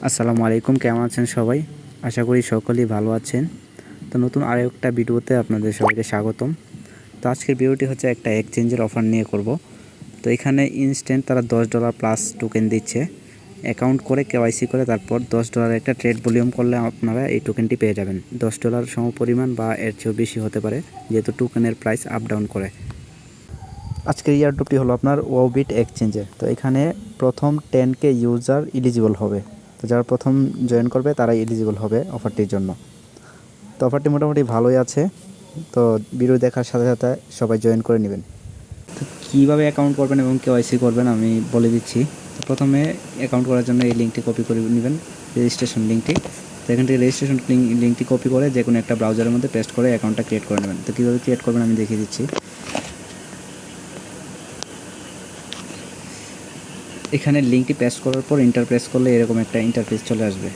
আসসালামু আলাইকুম, কেমন আছেন সবাই? আশা করি সকলেই ভালো আছেন। তো নতুন আরেকটা ভিডিওতে আপনাদের সবাইকে স্বাগতম। তো আজকের ভিডিওটি হচ্ছে একটা এক্সচেঞ্জের অফার নিয়ে করব। তো এখানে ইনস্ট্যান্ট তারা $10 প্লাস টোকেন দিচ্ছে। অ্যাকাউন্ট করে কেওয়াইসি করে তারপর $10 একটা ট্রেড ভলিউম করলে আপনারা এই টোকেনটি পেয়ে যাবেন। $10 সমপরিমাণ বা এর চেয়েও বেশি হতে পারে, যেহেতু টোকেনের প্রাইস আপ ডাউন করে। আজকের ইয়ারড্রপটি হলো আপনার ওবিট এক্সচেঞ্জের। তো এখানে প্রথম 10K ইউজার এলিজিবল হবে। তো যারা প্রথম জয়েন করবে তারাই এলিজিবল হবে অফারটির জন্য। তো অফারটি মোটামুটি ভালোই আছে। তো ভিডিও দেখার সাথে সাথে সবাই জয়েন করে নেবেন। তো কীভাবে অ্যাকাউন্ট করবেন এবং কেওয়াইসি করবেন আমি বলে দিচ্ছি। তো প্রথমে অ্যাকাউন্ট করার জন্য এই লিঙ্কটি কপি করে নেবেন, রেজিস্ট্রেশন লিঙ্কটি। তো এখান থেকে রেজিস্ট্রেশন লিঙ্কটি কপি করে যে কোনো একটা ব্রাউজারের মধ্যে পেস্ট করে অ্যাকাউন্টটা ক্রিয়েট করে নেবেন। তো কীভাবে ক্রিয়েট করবেন আমি দেখিয়ে দিচ্ছি। এখানে লিঙ্কটি পেস্ট করার পর এন্টার প্রেস করলে এরকম একটা ইন্টারফেস চলে আসবে।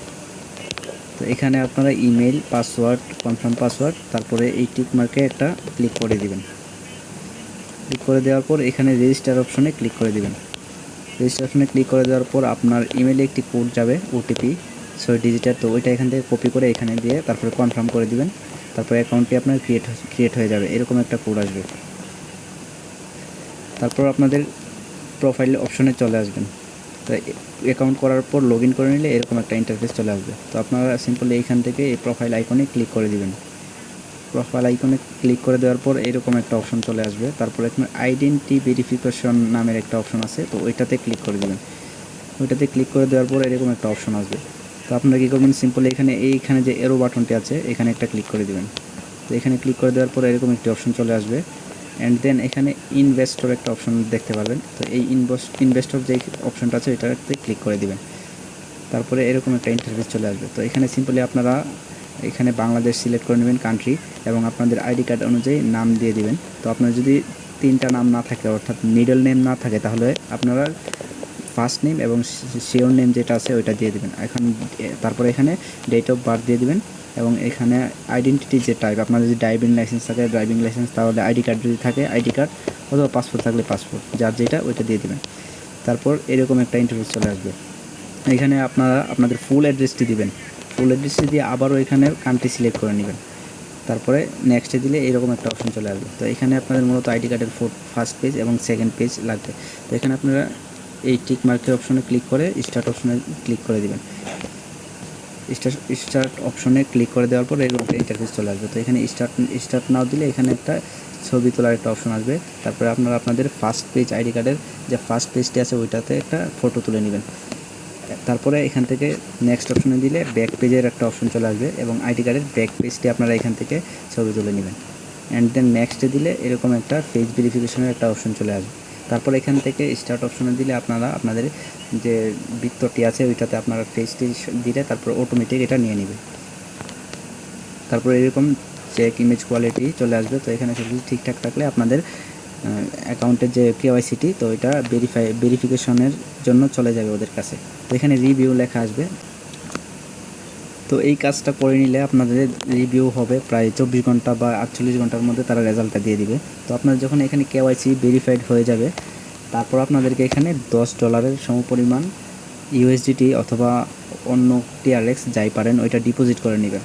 তো এখানে আপনারা ইমেল, পাসওয়ার্ড, কনফার্ম পাসওয়ার্ড, তারপরে এই টিক মার্কে একটা ক্লিক করে দিবেন। ক্লিক করে দেওয়ার পর এখানে রেজিস্টার অপশনে ক্লিক করে দিবেন। রেজিস্টার অপশনে ক্লিক করে দেওয়ার পর আপনার ইমেলে একটি কোড যাবে, ওটিপি 6 ডিজিটের। তো ওইটা এখান থেকে কপি করে এখানে দিয়ে তারপরে কনফার্ম করে দিবেন। তারপরে অ্যাকাউন্টটি আপনার ক্রিয়েট হয়ে যাবে, এরকম একটা কোড আসবে। তারপর আপনাদের প্রোফাইল অপশনে চলে আসবেন। তো অ্যাকাউন্ট করার পর লগ ইন করে নিলে এরকম একটা ইন্টারফেস চলে আসবে। তো আপনারা সিম্পলি এইখান থেকে এই প্রোফাইল আইকনে ক্লিক করে দিবেন। প্রোফাইল আইকনে ক্লিক করে দেওয়ার পর এরকম একটা অপশন চলে আসবে। তারপর এখানে আইডেন্টি ভেরিফিকেশন নামের একটা অপশন আছে, তো ওইটাতে ক্লিক করে দেবেন। ওইটাতে ক্লিক করে দেওয়ার পর এরকম একটা অপশন আসবে। তো আপনারা কী করবেন, সিম্পলি এইখানে যে এরো বাটনটি আছে এখানে একটা ক্লিক করে দেবেন। তো এখানে ক্লিক করে দেওয়ার পর এরকম একটি অপশন চলে আসবে। অ্যান্ড দেন এখানে ইনভেস্টর একটা অপশন দেখতে পারবেন। তো এই ইনভেস্টর যে অপশনটা আছে ওইটাতে ক্লিক করে দিবেন। তারপরে এরকম একটা ইন্টারফেস চলে আসবে। তো এখানে সিম্পলি আপনারা এখানে বাংলাদেশ সিলেক্ট করে নেবেন কান্ট্রি, এবং আপনাদের আইডি কার্ড অনুযায়ী নাম দিয়ে দিবেন। তো আপনার যদি 3টা নাম না থাকে, অর্থাৎ মিডল নেম না থাকে, তাহলে আপনারা ফার্স্ট নেম এবং শিওর নেম যেটা আছে ওইটা দিয়ে দেবেন। তারপরে এখানে ডেট অফ বার্থ দিয়ে দিবেন, এবং এখানে আইডেন্টিটি যে টাইপ, আপনার যদি ড্রাইভিং লাইসেন্স থাকে ড্রাইভিং লাইসেন্স, তাহলে আইডি কার্ড যদি থাকে আইডি কার্ড, অথবা পাসপোর্ট থাকলে পাসপোর্ট, যার যেটা ওইটা দিয়ে দেবেন। তারপর এরকম একটা ইন্টারফেস চলে আসবে। এখানে আপনারা আপনাদের ফুল অ্যাড্রেসটি দিবেন। ফুল অ্যাড্রেসটি দিয়ে আবারও এখানে কান্ট্রি সিলেক্ট করে নেবেন। তারপরে নেক্সটে দিলে এরকম একটা অপশন চলে আসবে। তো এখানে আপনাদের মূলত আইডি কার্ডের ফার্স্ট পেজ এবং সেকেন্ড পেজ লাগবে। তো এখানে আপনারা এই টিক মার্কের অপশনে ক্লিক করে স্টার্ট অপশনে ক্লিক করে দেবেন। স্টার্ট অপশনে ক্লিক করে দেওয়ার পর এরকম একটা ইন্টারফেস চলে আসবে। তো এখানে স্টার্ট নাও দিলে এখানে একটা ছবি তোলার একটা অপশন আসবে। তারপরে আপনারা আপনাদের ফার্স্ট পেজ আইডি কার্ডের যে ফার্স্ট পেজটি আছে ওইটাতে একটা ফটো তুলে নেবেন। তারপরে এখান থেকে নেক্সট অপশনে দিলে ব্যাক পেজের একটা অপশন চলে আসবে, এবং আইডি কার্ডের ব্যাক পেজটি আপনারা এখান থেকে ছবি তুলে নেবেন। অ্যান্ড দেন নেক্সটে দিলে এরকম একটা পেজ ভেরিফিকেশনের একটা অপশন চলে আসবে। তারপর এখান থেকে স্টার্ট অপশনে দিলে আপনারা আপনাদের যে বৃত্তটি আছে ওইটাতে আপনারা পেজটি দিলে তারপর অটোমেটিক এটা নিয়ে নেবে। তারপর এরকম চেক ইমেজ কোয়ালিটি চলে আসবে। তো এখানে সব কিছু ঠিকঠাক থাকলে আপনাদের অ্যাকাউন্টের যে কেওয়াইসিটি, তো এটা ভেরিফিকেশনের জন্য চলে যাবে ওদের কাছে। তো এখানে রিভিউ লেখা আসবে। তো এই কাজটা করে নিলে আপনাদের রিভিউ হবে প্রায় 24 ঘন্টা বা 48 ঘন্টার মধ্যে তারা রেজাল্টটা দিয়ে দিবে। তো আপনারা যখন এখানে কেওয়াইসি ভেরিফাইড হয়ে যাবে, তারপর আপনাদেরকে এখানে $10 সমপরিমাণ ইউএসডিটি অথবা অন্য টিআরএক্স যাই পারেন ওইটা ডিপোজিট করে নেবেন।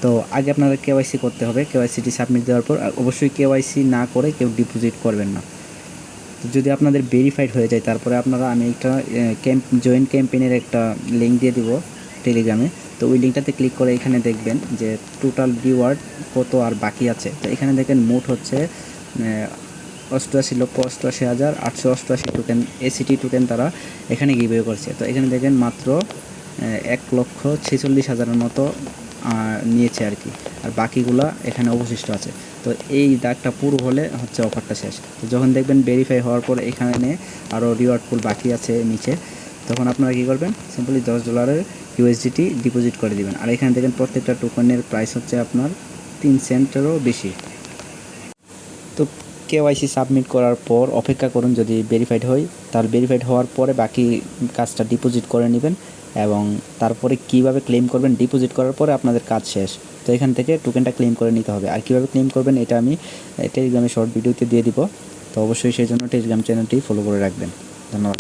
তো আগে আপনারা কেওয়াইসি করতে হবে। কেওয়াইসিটি সাবমিট দেওয়ার পর অবশ্যই কেওয়াইসি না করে কেউ ডিপোজিট করবেন না। তো যদি আপনাদের ভেরিফাইড হয়ে যায়, তারপরে আমি একটা জয়েন্ট ক্যাম্পেইনের একটা লিঙ্ক দিয়ে দিব টেলিগ্রামে। তো ওই লিঙ্কটাতে ক্লিক করে এখানে দেখবেন যে টোটাল রিওয়ার্ড কত আর বাকি আছে। তো এখানে দেখেন মোট হচ্ছে 88,88,888 টোকেন এসিটি টোকেন তারা এখানে গিভওয়ে করছে। তো এখানে দেখেন মাত্র 1,46,000-এর মতো নিয়েছে আর কি, আর বাকিগুলা এখানে অবশিষ্ট আছে। তো এই দাগটা পুরো হলে হচ্ছে অফারটা শেষ। তো যখন দেখবেন ভেরিফাই হওয়ার পর এখানে আরও রিওয়ার্ড পুল বাকি আছে নিচে, তখন আপনারা কী করবেন, সিম্পলি $10 ইউএসডিটি ডিপোজিট করে দিবেন। আর এখানে দেখেন প্রত্যেকটা টোকেনের প্রাইস হচ্ছে আপনার 3 সেন্টেরও বেশি। তো কেওয়াইসি সাবমিট করার পর অপেক্ষা করুন, যদি ভেরিফাইড হয় তাহলে ভেরিফাইড হওয়ার পরে বাকি কাজটা ডিপোজিট করে নেবেন, এবং তারপরে কিভাবে ক্লেম করবেন, ডিপোজিট করার পরে আপনাদের কাজ শেষ। তো এখান থেকে টোকেনটা ক্লেম করে নিতে হবে। আর কীভাবে ক্লেম করবেন এটা আমি টেলিগ্রামে শর্ট ভিডিওতে দিয়ে দিব। তো অবশ্যই সেই জন্য টেলিগ্রাম চ্যানেলটি ফলো করে রাখবেন। ধন্যবাদ।